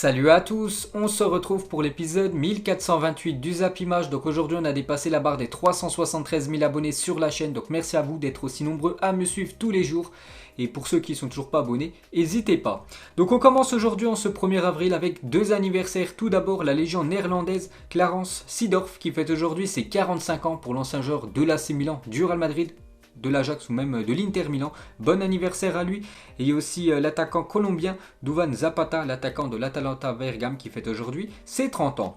Salut à tous, on se retrouve pour l'épisode 1428 du Zap Image. Donc aujourd'hui on a dépassé la barre des 373 000 abonnés sur la chaîne. Donc merci à vous d'être aussi nombreux à me suivre tous les jours. Et pour ceux qui ne sont toujours pas abonnés, n'hésitez pas. Donc on commence aujourd'hui en ce 1er avril avec deux anniversaires. Tout d'abord la légende néerlandaise Clarence Seedorf qui fête aujourd'hui ses 45 ans pour l'ancien joueur de l'AC Milan, du Real Madrid, de l'Ajax ou même de l'Inter Milan. Bon anniversaire à lui. Et il y a aussi l'attaquant colombien Duvan Zapata, l'attaquant de l'Atalanta Bergame qui fête aujourd'hui ses 30 ans.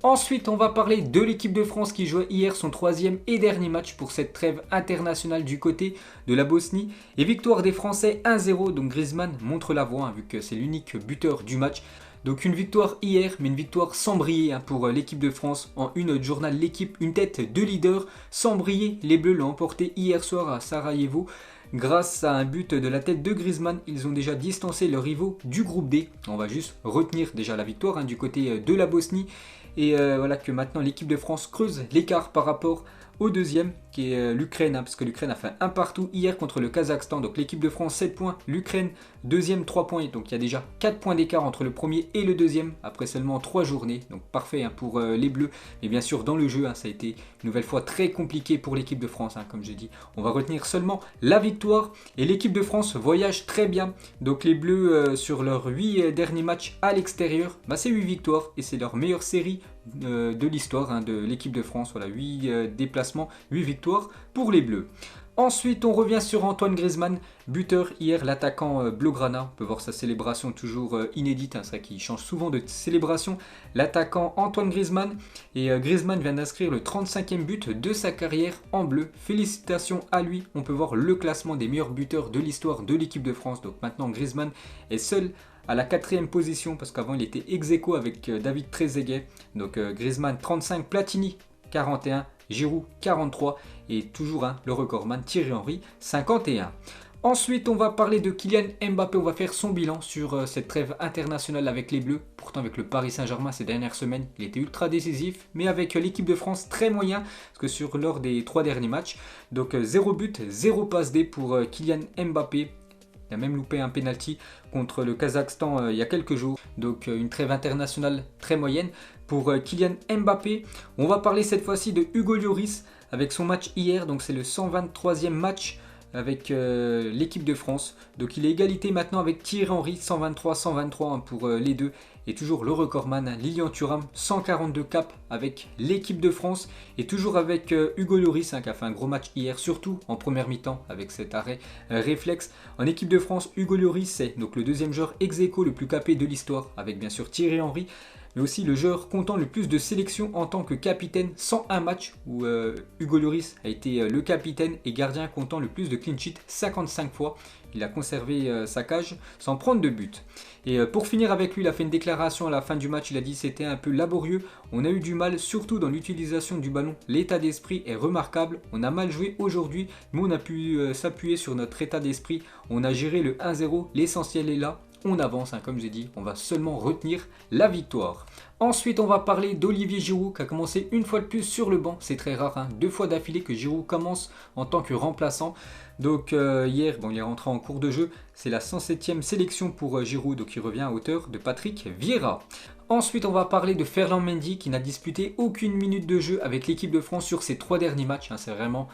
Ensuite, on va parler de l'équipe de France qui jouait hier son troisième et dernier match pour cette trêve internationale du côté de la Bosnie. Et victoire des Français 1-0, donc Griezmann montre la voie vu que c'est l'unique buteur du match. Donc une victoire hier, mais une victoire sans briller pour l'équipe de France. En une du journal L'équipe, une tête de leader sans briller. Les Bleus l'ont emporté hier soir à Sarajevo. Grâce à un but de la tête de Griezmann, ils ont déjà distancé leurs rivaux du groupe D. On va juste retenir déjà la victoire du côté de la Bosnie. Et voilà que maintenant l'équipe de France creuse l'écart par rapport au deuxième qui est l'Ukraine, parce que l'Ukraine a fait un partout hier contre le Kazakhstan. Donc l'équipe de France 7 points, l'Ukraine deuxième 3 points. Donc il y a déjà 4 points d'écart entre le premier et le deuxième après seulement 3 journées. Donc parfait pour les Bleus. Mais bien sûr dans le jeu, ça a été une nouvelle fois très compliqué pour l'équipe de France. Comme je dis, on va retenir seulement la victoire. Et l'équipe de France voyage très bien. Donc les Bleus sur leurs 8 derniers matchs à l'extérieur, c'est 8 victoires et c'est leur meilleure série de l'histoire de l'équipe de France. Voilà, 8 déplacements, 8 victoires pour les Bleus. Ensuite, on revient sur Antoine Griezmann, buteur hier, l'attaquant Blaugrana. On peut voir sa célébration toujours inédite, c'est vrai qu'il change souvent de célébration. L'attaquant Antoine Griezmann, et Griezmann vient d'inscrire le 35e but de sa carrière en bleu. Félicitations à lui, on peut voir le classement des meilleurs buteurs de l'histoire de l'équipe de France. Donc maintenant Griezmann est seul à la 4e position, parce qu'avant il était ex-aequo avec David Trezeguet. Donc Griezmann 35, Platini 41, Giroud 43 et toujours le recordman Thierry Henry 51. Ensuite, on va parler de Kylian Mbappé. On va faire son bilan sur cette trêve internationale avec les Bleus. Pourtant, avec le Paris Saint-Germain ces dernières semaines, il était ultra décisif. Mais avec l'équipe de France, très moyen. Parce que lors des 3 derniers matchs, donc 0 but, 0 passe D pour Kylian Mbappé. Il a même loupé un penalty contre le Kazakhstan il y a quelques jours. Donc une trêve internationale très moyenne pour Kylian Mbappé. On va parler cette fois-ci de Hugo Lloris avec son match hier. Donc c'est le 123e match avec l'équipe de France. Donc il est égalité maintenant avec Thierry Henry, 123-123 pour les deux. Et toujours le recordman Lilian Thuram, 142 caps avec l'équipe de France. Et toujours avec Hugo Lloris qui a fait un gros match hier, surtout en première mi-temps avec cet arrêt réflexe. En équipe de France, Hugo Lloris c'est donc le deuxième joueur ex-aequo le plus capé de l'histoire avec bien sûr Thierry Henry. Mais aussi le joueur comptant le plus de sélections en tant que capitaine, 101 matchs où Hugo Lloris a été le capitaine et gardien comptant le plus de clean sheet, 55 fois. Il a conservé sa cage sans prendre de but. Et pour finir avec lui, il a fait une déclaration à la fin du match. Il a dit c'était un peu laborieux. On a eu du mal, surtout dans l'utilisation du ballon. L'état d'esprit est remarquable. On a mal joué aujourd'hui, mais on a pu s'appuyer sur notre état d'esprit. On a géré le 1-0. L'essentiel est là. On avance, comme j'ai dit, on va seulement retenir la victoire. Ensuite, on va parler d'Olivier Giroud qui a commencé une fois de plus sur le banc. C'est très rare, 2 fois d'affilée que Giroud commence en tant que remplaçant. Donc hier, il est rentré en cours de jeu. C'est la 107e sélection pour Giroud, donc il revient à hauteur de Patrick Vieira. Ensuite, on va parler de Ferland Mendy qui n'a disputé aucune minute de jeu avec l'équipe de France sur ses 3 derniers matchs. C'est vraiment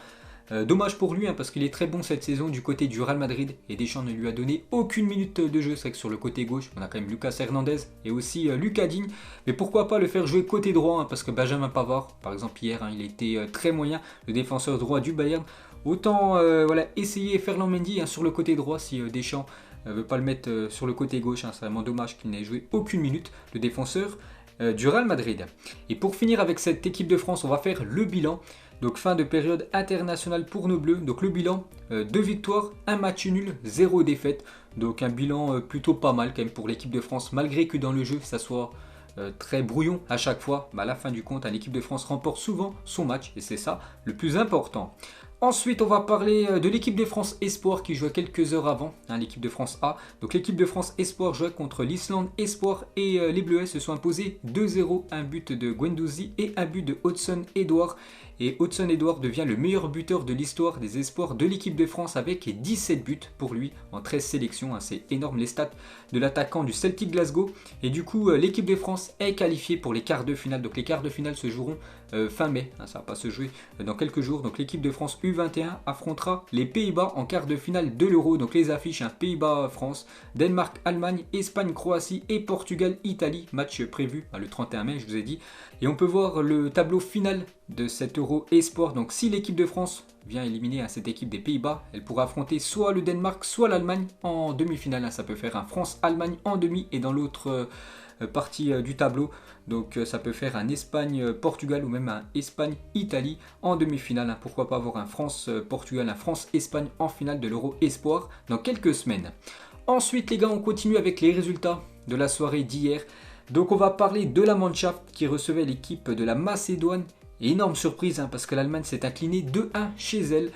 dommage pour lui parce qu'il est très bon cette saison du côté du Real Madrid et Deschamps ne lui a donné aucune minute de jeu. C'est vrai que sur le côté gauche on a quand même Lucas Hernandez et aussi Lucas Digne, mais pourquoi pas le faire jouer côté droit parce que Benjamin Pavard par exemple hier il a été très moyen, le défenseur droit du Bayern. Autant essayer Ferland Mendy sur le côté droit si Deschamps ne veut pas le mettre sur le côté gauche. C'est vraiment dommage qu'il n'ait joué aucune minute, le défenseur du Real Madrid. Et pour finir avec cette équipe de France, on va faire le bilan. Donc fin de période internationale pour nos Bleus. Donc le bilan, 2 victoires, 1 match nul, 0 défaite. Donc un bilan plutôt pas mal quand même pour l'équipe de France. Malgré que dans le jeu ça soit très brouillon à chaque fois. À la fin du compte, l'équipe de France remporte souvent son match. Et c'est ça le plus important. Ensuite, on va parler de l'équipe de France Espoir qui jouait quelques heures avant, l'équipe de France A. Donc l'équipe de France Espoir jouait contre l'Islande Espoir et les Bleuets se sont imposés 2-0, un but de Guendouzi et un but de Hudson Edouard. Et Hudson Edouard devient le meilleur buteur de l'histoire des espoirs de l'équipe de France avec 17 buts pour lui en 13 sélections. C'est énorme les stats de l'attaquant du Celtic Glasgow. Et du coup, l'équipe de France est qualifiée pour les quarts de finale. Donc les quarts de finale se joueront fin mai. Ça va pas se jouer dans quelques jours. Donc l'équipe de France U21 affrontera les Pays-Bas en quart de finale de l'Euro. Donc les affiches, Pays-Bas-France, Danemark-Allemagne, Espagne-Croatie et Portugal-Italie. Match prévu le 31 mai, je vous ai dit. Et on peut voir le tableau final de cet Euro Espoir. Donc si l'équipe de France vient éliminer cette équipe des Pays-Bas, elle pourra affronter soit le Danemark, soit l'Allemagne en demi-finale. Ça peut faire un France-Allemagne en demi et dans l'autre partie du tableau. Donc ça peut faire un Espagne-Portugal ou même un Espagne-Italie en demi-finale. Pourquoi pas avoir un France-Portugal, un France-Espagne en finale de l'Euro Espoir dans quelques semaines. Ensuite les gars, on continue avec les résultats de la soirée d'hier. Donc on va parler de la Mannschaft qui recevait l'équipe de la Macédoine. Énorme surprise parce que l'Allemagne s'est inclinée 2-1 chez elle.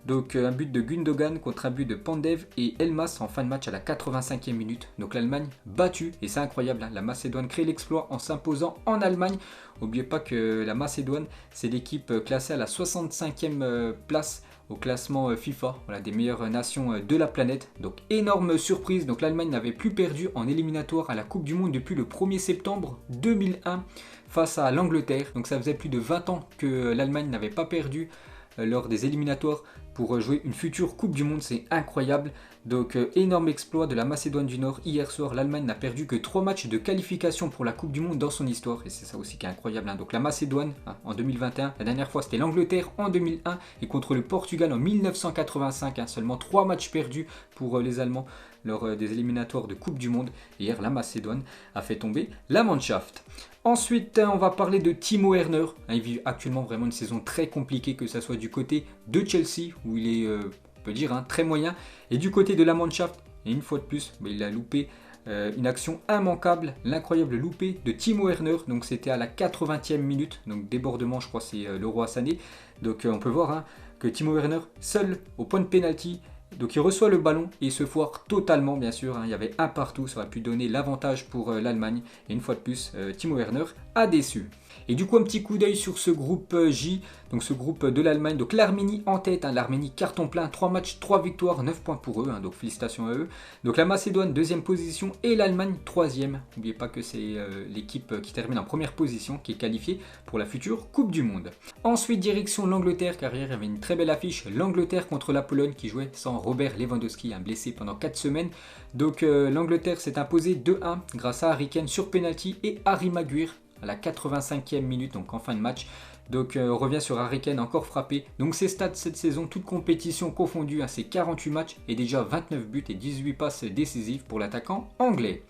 Donc un but de Gundogan contre un but de Pandev et Elmas en fin de match à la 85e minute. Donc l'Allemagne battue et c'est incroyable. La Macédoine crée l'exploit en s'imposant en Allemagne. N'oubliez pas que la Macédoine c'est l'équipe classée à la 65e place au classement FIFA, des meilleures nations de la planète. Donc énorme surprise, donc l'Allemagne n'avait plus perdu en éliminatoire à la Coupe du Monde depuis le 1er septembre 2001 face à l'Angleterre. Donc ça faisait plus de 20 ans que l'Allemagne n'avait pas perdu lors des éliminatoires pour jouer une future Coupe du Monde, c'est incroyable. Donc énorme exploit de la Macédoine du Nord. Hier soir, l'Allemagne n'a perdu que 3 matchs de qualification pour la Coupe du Monde dans son histoire. Et c'est ça aussi qui est incroyable. Donc la Macédoine en 2021, la dernière fois c'était l'Angleterre en 2001 et contre le Portugal en 1985. Seulement 3 matchs perdus pour les Allemands lors des éliminatoires de Coupe du Monde. Hier, la Macédoine a fait tomber la Mannschaft. Ensuite, on va parler de Timo Werner. Il vit actuellement vraiment une saison très compliquée, que ce soit du côté de Chelsea, où il est, on peut dire, très moyen, et du côté de la Mannschaft. Et une fois de plus, il a loupé une action immanquable, l'incroyable loupé de Timo Werner. Donc c'était à la 80e minute, donc débordement, je crois c'est Leroy Sané. Donc on peut voir que Timo Werner, seul au point de pénalty, donc il reçoit le ballon et il se foire totalement bien sûr. Il y avait un partout, ça aurait pu donner l'avantage pour l'Allemagne. Et une fois de plus, Timo Werner a déçu. Et du coup un petit coup d'œil sur ce groupe J, donc ce groupe de l'Allemagne. Donc l'Arménie en tête, l'Arménie carton plein, 3 matchs, 3 victoires, 9 points pour eux, donc félicitations à eux. Donc la Macédoine deuxième position et l'Allemagne troisième. N'oubliez pas que c'est l'équipe qui termine en première position qui est qualifiée pour la future Coupe du Monde. Ensuite direction l'Angleterre, car hier il y avait une très belle affiche, l'Angleterre contre la Pologne qui jouait sans Robert Lewandowski, blessé pendant 4 semaines. Donc l'Angleterre s'est imposée 2-1 grâce à Harry Kane sur penalty et Harry Maguire à la 85e minute, donc en fin de match. Donc on revient sur Harry Kane encore frappé. Donc ses stats cette saison, toute compétition confondue, c'est 48 matchs et déjà 29 buts et 18 passes décisives pour l'attaquant anglais.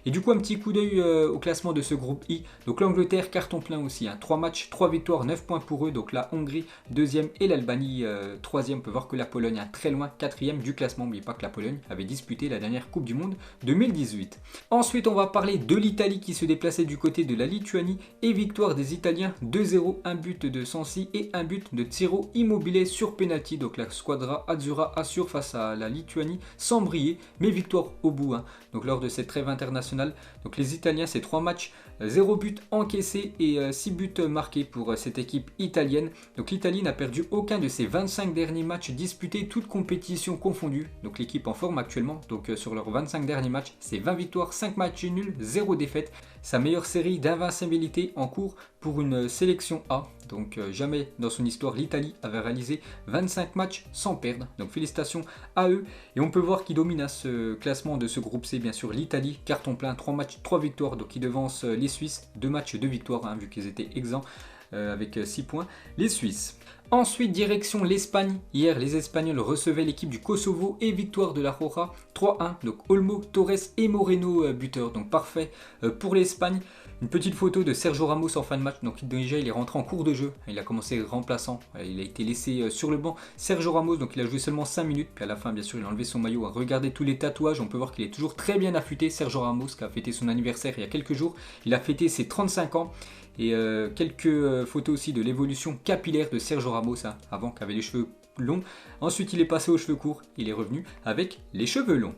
Et du coup un petit coup d'œil au classement de ce groupe I. Donc l'Angleterre carton plein aussi, 3 matchs, 3 victoires, 9 points pour eux. Donc la Hongrie deuxième et l'Albanie troisième. On peut voir que la Pologne très loin, quatrième du classement. N'oubliez pas que la Pologne avait disputé la dernière Coupe du Monde 2018. Ensuite on va parler de l'Italie qui se déplaçait du côté de la Lituanie et victoire des Italiens 2-0, un but de Sensi et un but de Ciro Immobile sur penalty. Donc la Squadra Azzurra assure face à la Lituanie sans briller, mais victoire au bout. Donc lors de cette trêve internationale, donc les Italiens c'est 3 matchs, 0 but encaissé et 6 buts marqués pour cette équipe italienne. Donc l'Italie n'a perdu aucun de ses 25 derniers matchs disputés, toutes compétitions confondues. Donc l'équipe en forme actuellement, donc sur leurs 25 derniers matchs, c'est 20 victoires, 5 matchs nuls, 0 défaite. Sa meilleure série d'invincibilité en cours pour une sélection A. Donc jamais dans son histoire l'Italie avait réalisé 25 matchs sans perdre. Donc félicitations à eux. Et on peut voir qui domine ce classement de ce groupe C, bien sûr l'Italie, carton plein, 3 matchs, 3 victoires. Donc ils devancent les Suisses, 2 matchs, 2 victoires, vu qu'ils étaient exempts avec 6 points. Les Suisses. Ensuite, direction l'Espagne. Hier, les Espagnols recevaient l'équipe du Kosovo et victoire de la Roja 3-1. Donc Olmo, Torres et Moreno buteur. Donc parfait pour l'Espagne. Une petite photo de Sergio Ramos en fin de match. Donc déjà, il est rentré en cours de jeu. Il a commencé remplaçant. Il a été laissé sur le banc. Sergio Ramos, donc il a joué seulement 5 minutes. Puis à la fin, bien sûr, il a enlevé son maillot. Regardez tous les tatouages. On peut voir qu'il est toujours très bien affûté. Sergio Ramos qui a fêté son anniversaire il y a quelques jours. Il a fêté ses 35 ans. Et quelques photos aussi de l'évolution capillaire de Sergio Ramos, avant qui avait les cheveux longs. Ensuite il est passé aux cheveux courts, il est revenu avec les cheveux longs.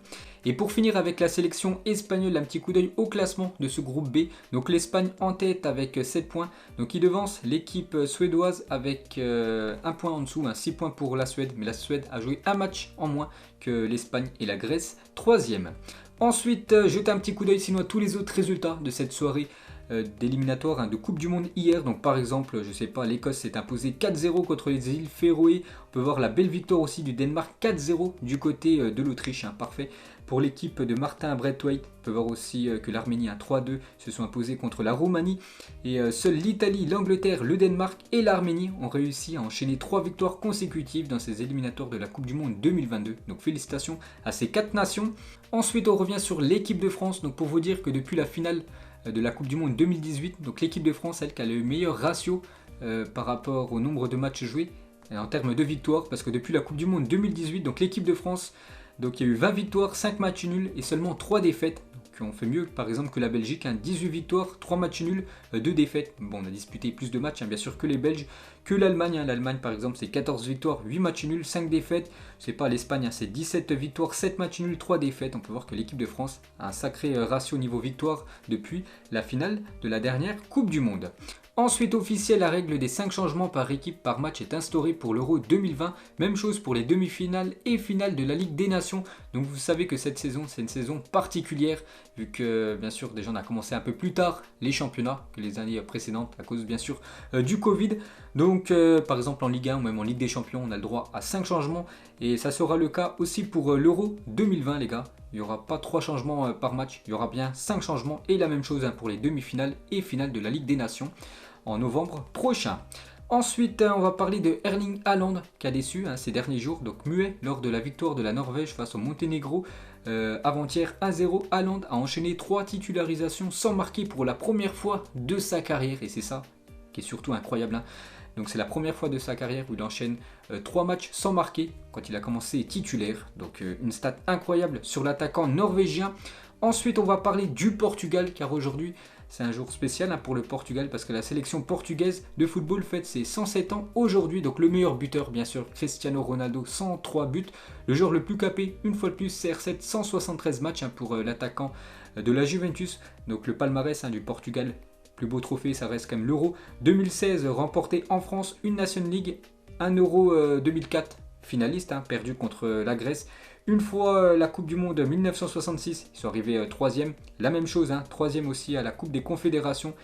Et pour finir avec la sélection espagnole, un petit coup d'œil au classement de ce groupe B. Donc l'Espagne en tête avec 7 points. Donc il devance l'équipe suédoise avec 1 point en dessous, 6 points pour la Suède. Mais la Suède a joué un match en moins que l'Espagne et la Grèce, 3e. Ensuite, jetez un petit coup d'œil sinon à tous les autres résultats de cette soirée d'éliminatoire de Coupe du Monde hier. Donc par exemple, je sais pas, l'Écosse s'est imposée 4-0 contre les îles Féroé. On peut voir la belle victoire aussi du Danemark 4-0 du côté de l'Autriche, parfait. Pour l'équipe de Martin Braithwaite, on peut voir aussi que l'Arménie 3-2 se sont imposés contre la Roumanie. Et seuls l'Italie, l'Angleterre, le Danemark et l'Arménie ont réussi à enchaîner 3 victoires consécutives dans ces éliminatoires de la Coupe du Monde 2022. Donc félicitations à ces 4 nations. Ensuite on revient sur l'équipe de France. Donc pour vous dire que depuis la finale de la Coupe du Monde 2018, donc l'équipe de France, elle qui a le meilleur ratio par rapport au nombre de matchs joués en termes de victoires. Parce que depuis la Coupe du Monde 2018, donc l'équipe de France... Donc il y a eu 20 victoires, 5 matchs nuls et seulement 3 défaites. Donc on fait mieux par exemple que la Belgique, 18 victoires, 3 matchs nuls, 2 défaites. Bon, on a disputé plus de matchs bien sûr que les Belges, que l'Allemagne. L'Allemagne par exemple c'est 14 victoires, 8 matchs nuls, 5 défaites. C'est pas l'Espagne, c'est 17 victoires, 7 matchs nuls, 3 défaites. On peut voir que l'équipe de France a un sacré ratio niveau victoire depuis la finale de la dernière Coupe du Monde. Ensuite officiel, la règle des 5 changements par équipe par match est instaurée pour l'Euro 2020. Même chose pour les demi-finales et finales de la Ligue des Nations. Donc vous savez que cette saison, c'est une saison particulière. Vu que bien sûr déjà on a commencé un peu plus tard les championnats que les années précédentes à cause bien sûr du Covid. Donc par exemple en Ligue 1 ou même en Ligue des Champions, on a le droit à 5 changements. Et ça sera le cas aussi pour l'Euro 2020 les gars. Il n'y aura pas 3 changements par match, il y aura bien 5 changements. Et la même chose pour les demi-finales et finales de la Ligue des Nations en novembre prochain. Ensuite, on va parler de Erling Haaland qui a déçu ces derniers jours, donc muet lors de la victoire de la Norvège face au Monténégro. Avant-hier 1-0, Haaland a enchaîné 3 titularisations sans marquer pour la première fois de sa carrière. Et c'est ça qui est surtout incroyable. Donc c'est la première fois de sa carrière où il enchaîne 3 matchs sans marquer quand il a commencé titulaire. Donc une stat incroyable sur l'attaquant norvégien. Ensuite, on va parler du Portugal car aujourd'hui, c'est un jour spécial pour le Portugal parce que la sélection portugaise de football fête ses 107 ans aujourd'hui. Donc le meilleur buteur, bien sûr, Cristiano Ronaldo, 103 buts. Le joueur le plus capé, une fois de plus, CR7, 173 matchs pour l'attaquant de la Juventus. Donc le palmarès du Portugal, plus beau trophée, ça reste quand même l'Euro 2016 remporté en France, une Nation League, un Euro 2004 finaliste, perdu contre la Grèce. Une fois la Coupe du Monde 1966, ils sont arrivés 3e. La même chose, 3e aussi à la Coupe des Confédérations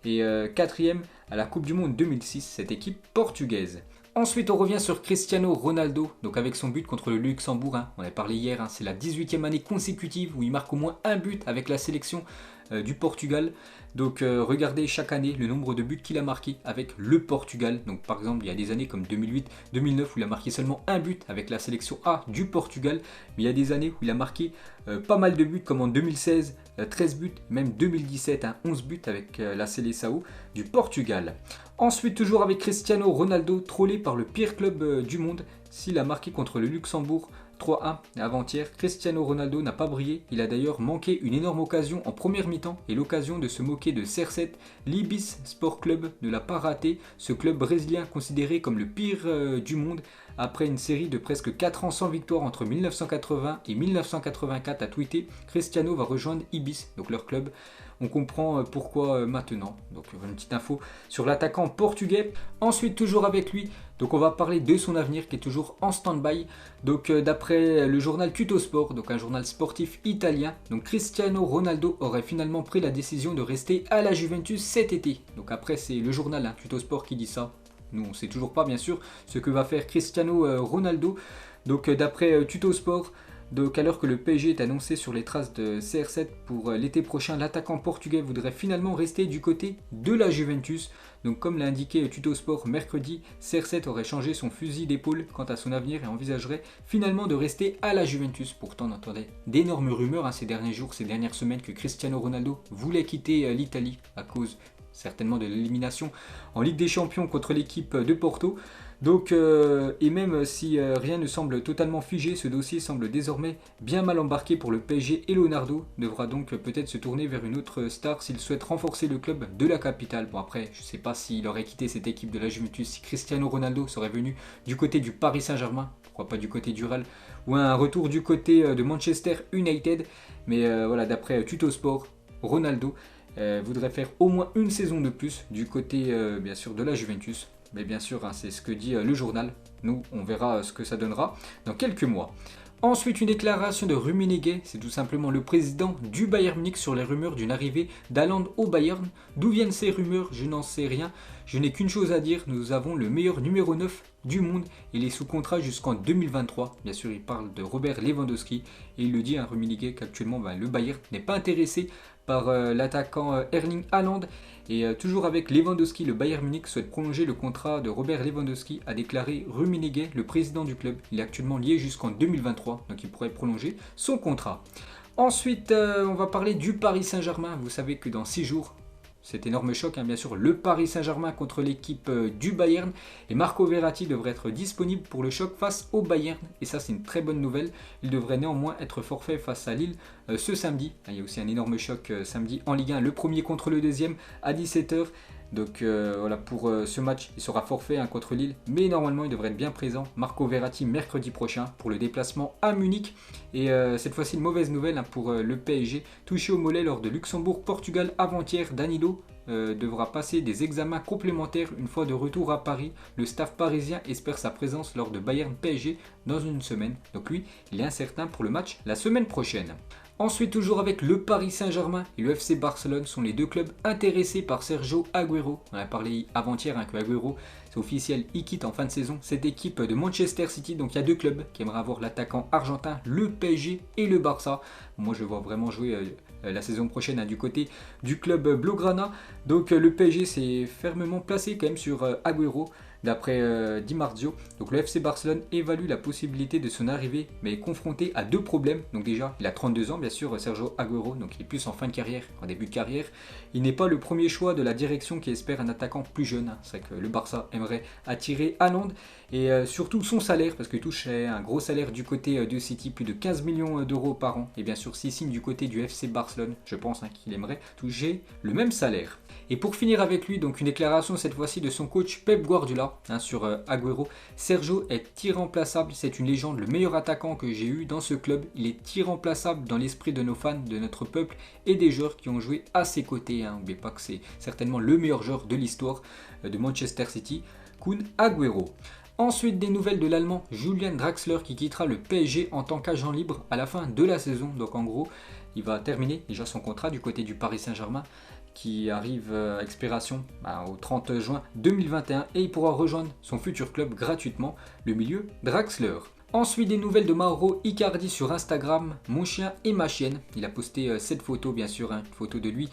et 4e à la Coupe du Monde 2006, cette équipe portugaise. Ensuite, on revient sur Cristiano Ronaldo, donc avec son but contre le Luxembourg. On a parlé hier, c'est la 18e année consécutive où il marque au moins un but avec la sélection du Portugal. Donc regardez chaque année le nombre de buts qu'il a marqué avec le Portugal. Donc par exemple il y a des années comme 2008-2009 où il a marqué seulement un but avec la sélection A du Portugal. Mais il y a des années où il a marqué pas mal de buts comme en 2016, 13 buts, même 2017, 11 buts avec la Seleção du Portugal. Ensuite toujours avec Cristiano Ronaldo, trollé par le pire club du monde. S'il a marqué contre le Luxembourg 3-1 avant-hier, Cristiano Ronaldo n'a pas brillé. Il a d'ailleurs manqué une énorme occasion en première mi-temps et l'occasion de se moquer de CR7. L'Ibis Sport Club ne l'a pas raté. Ce club brésilien considéré comme le pire du monde après une série de presque 4 ans sans victoire entre 1980 et 1984 a tweeté Cristiano va rejoindre Ibis, donc leur club. On comprend pourquoi maintenant. Donc une petite info sur l'attaquant portugais. Ensuite toujours avec lui, donc on va parler de son avenir qui est toujours en stand-by. Donc d'après le journal Tuttosport, donc un journal sportif italien, donc Cristiano Ronaldo aurait finalement pris la décision de rester à la Juventus cet été. Donc après c'est le journal Tuttosport qui dit ça. Nous on ne sait toujours pas bien sûr ce que va faire Cristiano Ronaldo. Donc d'après Tuttosport, donc à l'heure que le PSG est annoncé sur les traces de CR7 pour l'été prochain, l'attaquant portugais voudrait finalement rester du côté de la Juventus. Donc comme l'a indiqué Tuttosport mercredi, CR7 aurait changé son fusil d'épaule quant à son avenir et envisagerait finalement de rester à la Juventus. Pourtant on entendait d'énormes rumeurs ces derniers jours, ces dernières semaines que Cristiano Ronaldo voulait quitter l'Italie à cause certainement de l'élimination en Ligue des Champions contre l'équipe de Porto. Donc, et même si rien ne semble totalement figé, ce dossier semble désormais bien mal embarqué pour le PSG et Leonardo devra donc peut-être se tourner vers une autre star s'il souhaite renforcer le club de la capitale. Bon après, je ne sais pas s'il aurait quitté cette équipe de la Juventus si Cristiano Ronaldo serait venu du côté du Paris Saint-Germain, pourquoi pas du côté du Real, ou un retour du côté de Manchester United. Mais voilà, d'après Tutosport, Ronaldo voudrait faire au moins une saison de plus du côté bien sûr de la Juventus. Mais bien sûr, hein, c'est ce que dit le journal. Nous, on verra ce que ça donnera dans quelques mois. Ensuite, une déclaration de Rummenigge, c'est tout simplement le président du Bayern Munich sur les rumeurs d'une arrivée d'Haaland au Bayern. D'où viennent ces rumeurs? Je n'en sais rien. Je n'ai qu'une chose à dire, nous avons le meilleur numéro 9 du monde. Il est sous contrat jusqu'en 2023. Bien sûr, il parle de Robert Lewandowski. Et il le dit, hein, Rummenigge, qu'actuellement, le Bayern n'est pas intéressé par l'attaquant Erling Haaland. Et toujours avec Lewandowski, le Bayern Munich souhaite prolonger le contrat de Robert Lewandowski, a déclaré Rummenigge, le président du club. Il est actuellement lié jusqu'en 2023, donc il pourrait prolonger son contrat. Ensuite, on va parler du Paris Saint-Germain. Vous savez que dans 6 jours, cet énorme choc, hein, bien sûr, le Paris Saint-Germain contre l'équipe du Bayern. Et Marco Verratti devrait être disponible pour le choc face au Bayern. Et ça, c'est une très bonne nouvelle. Il devrait néanmoins être forfait face à Lille ce samedi. Il y a aussi un énorme choc samedi en Ligue 1, le premier contre le deuxième à 17h. Donc voilà, pour ce match, il sera forfait hein, contre Lille. Mais normalement, il devrait être bien présent. Marco Verratti mercredi prochain pour le déplacement à Munich. Et cette fois-ci, une mauvaise nouvelle hein, pour le PSG. Touché au mollet lors de Luxembourg-Portugal avant-hier, Danilo devra passer des examens complémentaires une fois de retour à Paris. Le staff parisien espère sa présence lors de Bayern PSG dans une semaine. Donc lui, il est incertain pour le match la semaine prochaine. Ensuite, toujours avec le Paris Saint-Germain et le FC Barcelone sont les deux clubs intéressés par Sergio Agüero. On a parlé avant-hier hein, que Agüero, c'est officiel, il quitte en fin de saison cette équipe de Manchester City. Donc il y a deux clubs qui aimeraient avoir l'attaquant argentin, le PSG et le Barça. Moi je vois vraiment jouer la saison prochaine hein, du côté du club Blaugrana. Donc le PSG s'est fermement placé quand même sur Agüero. D'après Di Marzio, donc le FC Barcelone évalue la possibilité de son arrivée, mais est confronté à deux problèmes. Donc déjà, il a 32 ans, bien sûr, Sergio Agüero, donc il est plus en fin de carrière, en début de carrière. Il n'est pas le premier choix de la direction qui espère un attaquant plus jeune. C'est vrai que le Barça aimerait attirer Haaland et surtout son salaire, parce qu'il touche un gros salaire du côté de City, plus de 15 millions d'euros par an. Et bien sûr, s'il signe du côté du FC Barcelone, je pense hein, qu'il aimerait toucher le même salaire. Et pour finir avec lui, donc une déclaration cette fois-ci de son coach Pep Guardiola hein, sur Agüero. Sergio est irremplaçable, c'est une légende, le meilleur attaquant que j'ai eu dans ce club. Il est irremplaçable dans l'esprit de nos fans, de notre peuple et des joueurs qui ont joué à ses côtés. Hein. N'oubliez pas que c'est certainement le meilleur joueur de l'histoire de Manchester City, Kun Agüero. Ensuite, des nouvelles de l'Allemand Julian Draxler qui quittera le PSG en tant qu'agent libre à la fin de la saison. Donc en gros, il va terminer déjà son contrat du côté du Paris Saint-Germain qui arrive à expiration au 30 juin 2021 et il pourra rejoindre son futur club gratuitement, le milieu Draxler. Ensuite, des nouvelles de Mauro Icardi sur Instagram, mon chien et ma chienne. Il a posté cette photo, bien sûr, hein, une photo de lui,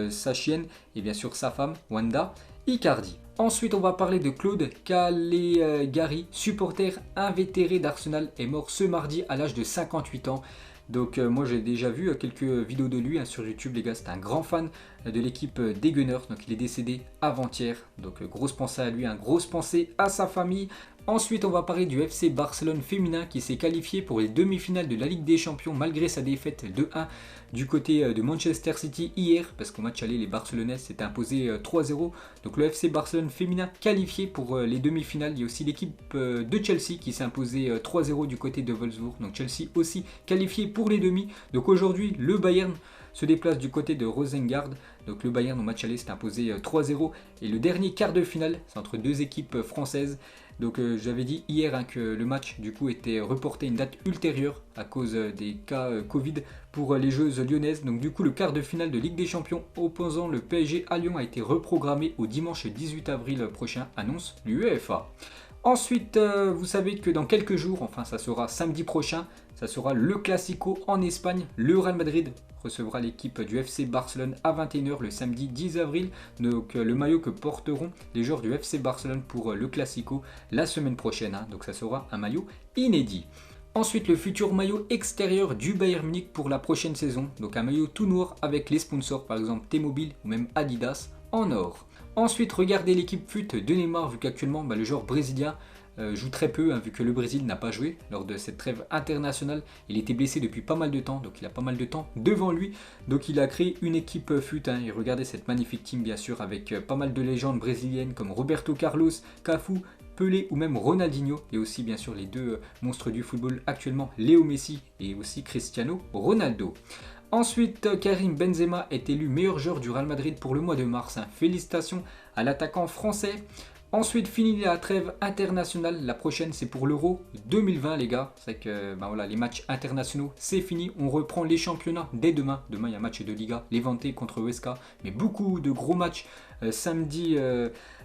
sa chienne et bien sûr sa femme, Wanda Icardi. Ensuite, on va parler de Claude Calegari, supporter invétéré d'Arsenal, est mort ce mardi à l'âge de 58 ans. Donc moi j'ai déjà vu quelques vidéos de lui hein, sur YouTube les gars, c'est un grand fan de l'équipe des Gunners, donc il est décédé avant-hier, donc grosse pensée à lui, grosse pensée à sa famille. Ensuite on va parler du FC Barcelone féminin qui s'est qualifié pour les demi-finales de la Ligue des Champions malgré sa défaite 2-1 du côté de Manchester City hier, parce qu'au match aller les Barcelonais s'étaient imposés 3-0. Donc le FC Barcelone féminin qualifié pour les demi-finales. Il y a aussi l'équipe de Chelsea qui s'est imposée 3-0 du côté de Wolfsburg. Donc Chelsea aussi qualifié pour les demi. Donc aujourd'hui le Bayern se déplace du côté de Rosengard. Donc le Bayern au match aller s'est imposé 3-0. Et le dernier quart de finale, c'est entre deux équipes françaises. Donc j'avais dit hier hein, que le match du coup était reporté à une date ultérieure à cause des cas Covid pour les Jeux lyonnaises. Donc du coup le quart de finale de Ligue des Champions opposant le PSG à Lyon a été reprogrammé au dimanche 18 avril prochain, annonce l'UEFA. Ensuite, vous savez que dans quelques jours, enfin ça sera samedi prochain, ça sera le Classico en Espagne. Le Real Madrid recevra l'équipe du FC Barcelone à 21h le samedi 10 avril. Donc le maillot que porteront les joueurs du FC Barcelone pour le Classico la semaine prochaine. Hein. Donc ça sera un maillot inédit. Ensuite, le futur maillot extérieur du Bayern Munich pour la prochaine saison. Donc un maillot tout noir avec les sponsors, par exemple T-Mobile ou même Adidas en or. Ensuite, regardez l'équipe FUT de Neymar, vu qu'actuellement le joueur brésilien joue très peu, vu que le Brésil n'a pas joué lors de cette trêve internationale. Il était blessé depuis pas mal de temps, donc il a pas mal de temps devant lui. Donc il a créé une équipe FUT, et regardez cette magnifique team bien sûr, avec pas mal de légendes brésiliennes comme Roberto Carlos, Cafu, Pelé ou même Ronaldinho. Et aussi bien sûr les deux monstres du football actuellement, Léo Messi et aussi Cristiano Ronaldo. Ensuite, Karim Benzema est élu meilleur joueur du Real Madrid pour le mois de mars. Félicitations à l'attaquant français. Ensuite, fini la trêve internationale. La prochaine, c'est pour l'Euro 2020, les gars. C'est que voilà, les matchs internationaux, c'est fini. On reprend les championnats dès demain. Demain, il y a un match de Liga, Levante contre Huesca. Mais beaucoup de gros matchs samedi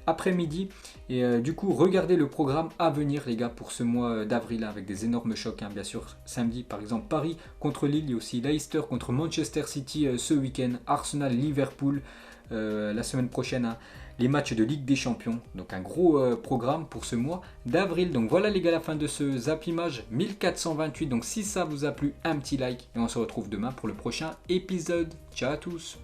après-midi. Et du coup, regardez le programme à venir, les gars, pour ce mois d'avril, avec des énormes chocs. Bien sûr, samedi, par exemple, Paris contre Lille. Il y a aussi Leicester contre Manchester City ce week-end. Arsenal, Liverpool la semaine prochaine. Les matchs de Ligue des Champions, donc un gros programme pour ce mois d'avril. Donc voilà les gars, la fin de ce Zap Image 1428. Donc si ça vous a plu, un petit like et on se retrouve demain pour le prochain épisode. Ciao à tous.